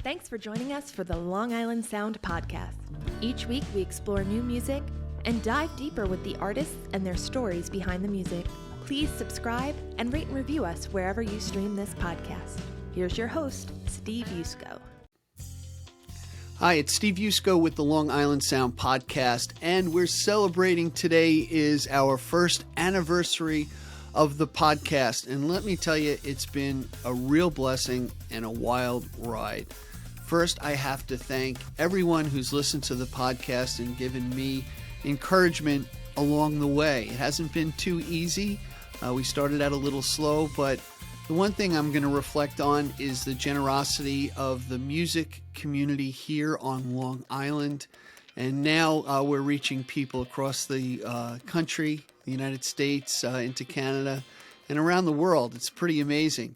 Thanks for joining us for the Long Island Sound podcast. Each week we explore new music and dive deeper with the artists and their stories behind the music. Please subscribe and rate and review us wherever you stream this podcast. Here's your host, Steve Yusko. Hi, it's Steve Yusko with the Long Island Sound podcast, and we're celebrating today is our first anniversary of the podcast. And let me tell you, it's been a real blessing and a wild ride. First, I have to thank everyone who's listened to the podcast and given me encouragement along the way. It hasn't been too easy. We started out a little slow, but the one thing I'm going to reflect on is the generosity of the music community here on Long Island. And now we're reaching people across the country, the United States, into Canada, and around the world. It's pretty amazing.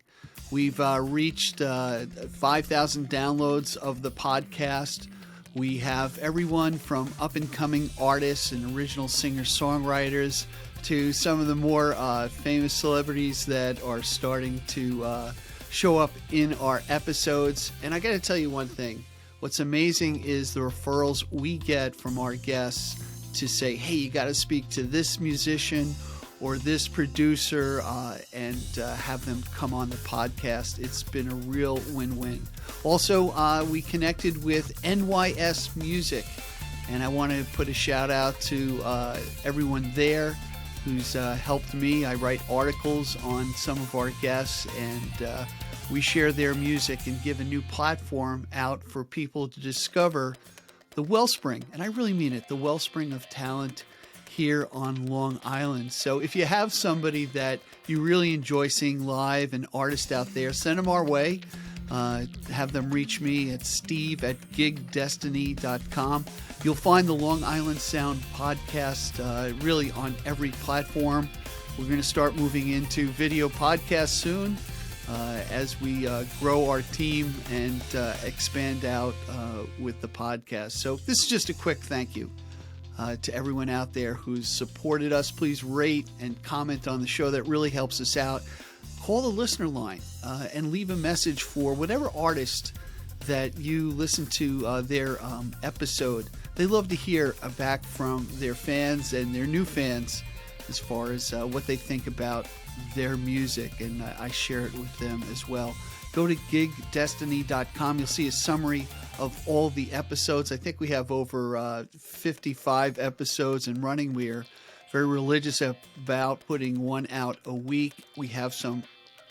We've reached 5,000 downloads of the podcast. We have everyone from up-and-coming artists and original singer-songwriters to some of the more famous celebrities that are starting to show up in our episodes. And I got to tell you one thing. What's amazing is the referrals we get from our guests to say, hey, you got to speak to this musician or this producer and have them come on the podcast. It's been a real win-win. Also, we connected with NYS Music, and I want to put a shout out to everyone there who's helped me. I write articles on some of our guests, and we share their music and give a new platform out for people to discover the wellspring, and I really mean it, the wellspring of talent here on Long Island. So if you have somebody that you really enjoy seeing live, an artist out there, send them our way. Have them reach me at steve@gigdestiny.com. You'll find the Long Island Sound podcast really on every platform. We're going to start moving into video podcasts soon as we grow our team and expand out with the podcast. So this is just a quick thank you to everyone out there who's supported us. Please rate and comment on the show. That really helps us out. Call the listener line and leave a message for whatever artist that you listen to their episode. They love to hear back from their fans and their new fans as far as what they think about their music, and I share it with them as well. Go to gigdestiny.com. You'll see a summary of all the episodes. I think we have over 55 episodes and running. We are very religious about putting one out a week. We have some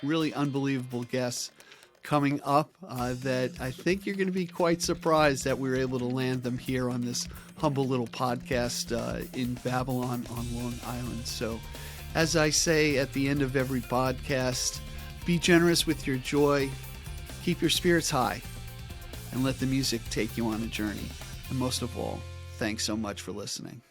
really unbelievable guests coming up that I think you're going to be quite surprised that we were able to land them here on this humble little podcast in Babylon on Long Island. So as I say at the end of every podcast, be generous with your joy, keep your spirits high, and let the music take you on a journey. And most of all, thanks so much for listening.